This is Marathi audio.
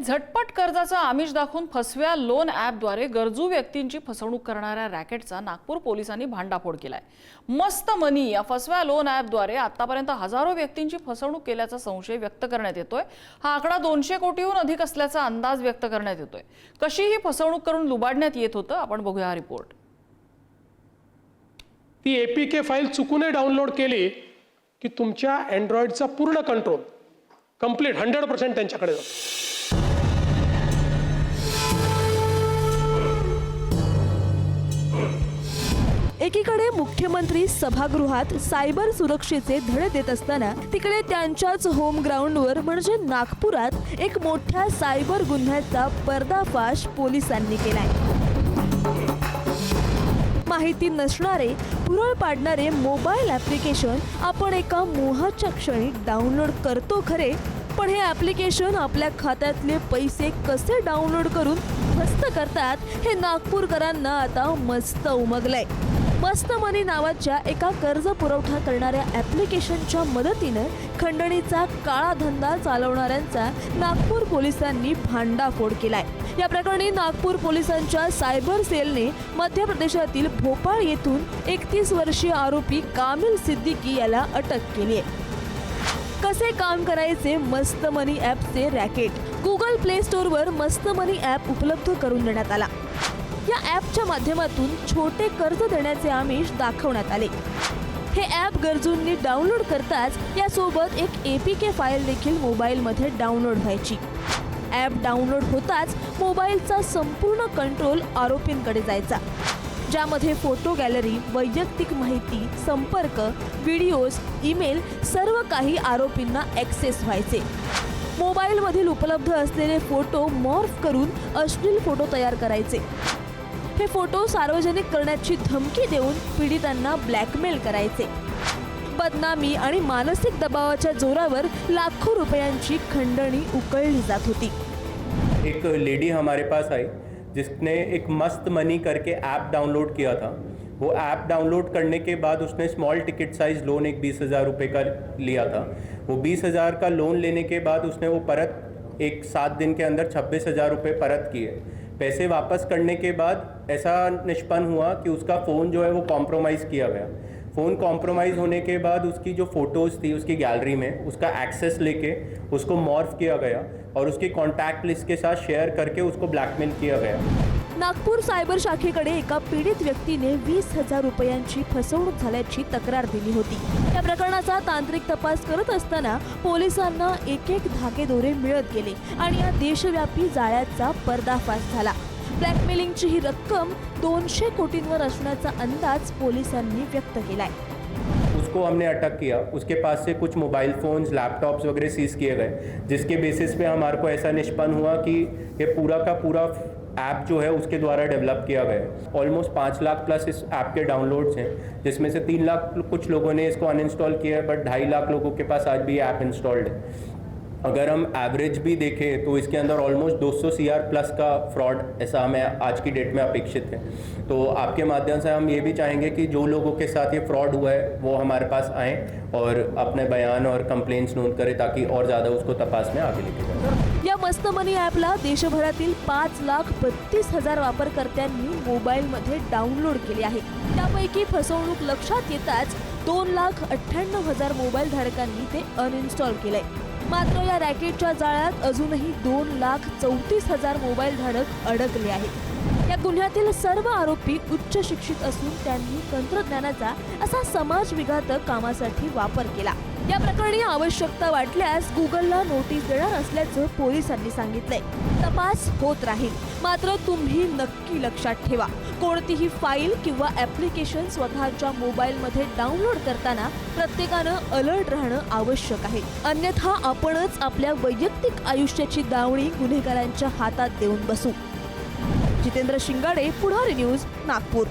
झटपट कर्जाचं आमिष दाखवून फसव्या लोन ॲपद्वारे गरजू व्यक्तींची फसवणूक करणाऱ्या रॅकेटचा नागपूर पोलिसांनी भांडाफोड केलाय। मस्त मनी या फसव्या लोन ॲपद्वारे आतापर्यंत हजारो व्यक्तींची फसवणूक केल्याचा संशय व्यक्त करण्यात येतोय। हा आकडा 200 कोटीहून अधिक असल्याचा अंदाज व्यक्त करण्यात येतोय। कशी ही फसवणूक करून लुबाडण्यात येत होतं, आपण बघूया हा रिपोर्ट। ती APK फाईल चुकूनही डाउनलोड केली की तुमच्या अँड्रॉइडचा पूर्ण कंट्रोल कंप्लीट 100% त्यांच्याकडे जातो। एकीकडे मुख्यमंत्री सभागृहात सायबर सुरक्षेचे धडे देत असताना तिकडे त्यांच्याच होम ग्राउंडवर म्हणजे नागपुरात एक मोठ्या सायबर गुन्ह्याचा पर्दाफाश पोलिसांनी केलाय। माहिती नसणारे पुरळ पाडणारे मोबाईल ॲप्लिकेशन आपण एका मोहाच्या क्षणी डाउनलोड करतो खरे, पण हे ॲप्लिकेशन आपल्या खात्यातले पैसे कसे डाउनलोड करून फस्त करतात हे नागपूरकरांना आता मस्त उमगलंय। मस्त मनी नावाच्या एका कर्ज पुरवठा करणाऱ्या ॲप्लिकेशनच्या मदतीने खंडणीचा काळा धंदा चालवणाऱ्यांचा नागपूर पोलिसांनी भांडाफोड केलाय। या प्रकरणी नागपूर पोलिसांच्या सायबर सेलने मध्य प्रदेशातील भोपाळ येथून 31 वर्षीय आरोपी कामिल सिद्दीकी याला अटक केली आहे। कसे काम करायचे मस्त मनी ॲपचे रॅकेट। गुगल प्ले स्टोअरवर मस्त मनी ॲप उपलब्ध करून देण्यात आला। या ॲपच्या माध्यमातून छोटे कर्ज देण्याचे आमिष दाखवण्यात आले। हे ॲप गरजूंनी डाउनलोड करताच यासोबत एक APK फाईल देखील मोबाईलमध्ये डाउनलोड व्हायची। ॲप डाउनलोड होताच मोबाईलचा संपूर्ण कंट्रोल आरोपींकडे जायचा, ज्यामध्ये फोटो गॅलरी, वैयक्तिक माहिती, संपर्क, व्हिडिओज, ईमेल सर्व काही आरोपींना ॲक्सेस व्हायचे। मोबाईलमधील उपलब्ध असलेले फोटो मॉर्फ करून अश्लील फोटो तयार करायचे। हे फोटो सार्वजनिक करण्याची धमकी देऊन पीडितांना ब्लॅकमेल करायचे। बदनामी आणि मानसिक दबावाच्या जोरावर लाखो रुपयांची खंडणी उकळली जात होती। एक लेडी हमारे पास आई जिसने एक मस्त मनी करके ऐप डाउनलोड किया था। वो ऐप डाउनलोड करने के बाद उसने स्मॉल टिकट साइज लोन एक 20,000 रुपये का लिया था। वो 20,000 का लोन लेने के बाद उसने वो परत एक 7 दिन के अंदर 26,000 रुपये परत किए। पैसे वापस करने के बाद ऐसा निष्पन्न हुआ कि उसका फ़ोन जो है वो कॉम्प्रोमाइज़ किया गया। फ़ोन कॉम्प्रोमाइज़ होने के बाद उसकी जो फ़ोटोज़ थी उसकी गैलरी में उसका एक्सेस लेके उसको मॉर्फ किया गया और उसकी कॉन्टैक्ट लिस्ट के साथ शेयर करके उसको ब्लॅकमेल किया गया। नागपूर सायबर शाखेकडे एका पीडित व्यक्तीने 20,000 रुपयांची फसवणूक झाल्याची तक्रार दिली होती। या प्रकरणाचा तांत्रिक तपास करत असताना पोलिसांना एक धागेदोरे मिळत गेले आणि या देशव्यापी जाळ्याचा पर्दाफाश झाला। ब्लॅकमेलिंगची ही रक्कम 200 कोटींवर असण्याचा अंदाज पोलिसांनी व्यक्त केलाय। उसको हमने अटक किया। उसके पास से कुछ मोबाइल फ़ोन्स, लैपटॉप्स वगैरह सीज किए गए, जिसके बेसिस पे हमारे को ऐसा निष्पन्न हुआ कि ये पूरा का पूरा ऐप जो है उसके द्वारा डेवलप किया गया है। ऑलमोस्ट 5 लाख प्लस इस ऐप के डाउनलोड्स हैं, जिसमें से 3 लाख कुछ लोगों ने इसको अनइंस्टॉल किया है, बट 2.5 लाख लोगों के पास आज भी ऐप इंस्टॉल्ड है। अगर हम एवरेज भी देखें तो इसके अंदर ऑलमोस्ट 200 CR प्लस का फ्रॉड ऐसा हमें आज की डेट में अपेक्षित है। तो आपके माध्यम से हम ये भी चाहेंगे कि जो लोगों के साथ ये फ्रॉड हुआ है वो हमारे पास आएँ और अपने बयान और कंप्लेंट्स नोंद करें, ताकि और ज़्यादा उसको तपास में आगे लेके जाए। या मस्त मनी ॲपला देशभरातील 5,32,000 वापरकर्त्यांनी मोबाईलमध्ये डाउनलोड केले आहे। त्यापैकी फसवणूक लक्षात येताच 2,98,000 मोबाईल धारकांनी ते अनइन्स्टॉल केलंय। मात्र या रॅकेटच्या जाळ्यात अजूनही 2,34,000 मोबाईल धारक अडकले आहेत। या गुन्ह्यातील सर्व आरोपी उच्च शिक्षित असून त्यांनी तंत्रज्ञानाचा असा समाजविघातक कामासाठी वापर केला। या प्रकरणी आवश्यकता वाटल्यास गुगलला नोटीस देणार असल्याचं पोलिसांनी सांगितलंय। तपास होत राहील, मात्र तुम्ही नक्की लक्षात ठेवा, कोणतीही फाईल किंवा ॲप्लिकेशन स्वतःच्या मोबाईलमध्ये डाउनलोड करताना प्रत्येकानं अलर्ट राहणं आवश्यक आहे, अन्यथा आपणच आपल्या वैयक्तिक आयुष्याची दावणी गुन्हेगारांच्या हातात देऊन बसू। जितेंद्र शिंगाडे, पुढारी न्यूज, नागपूर।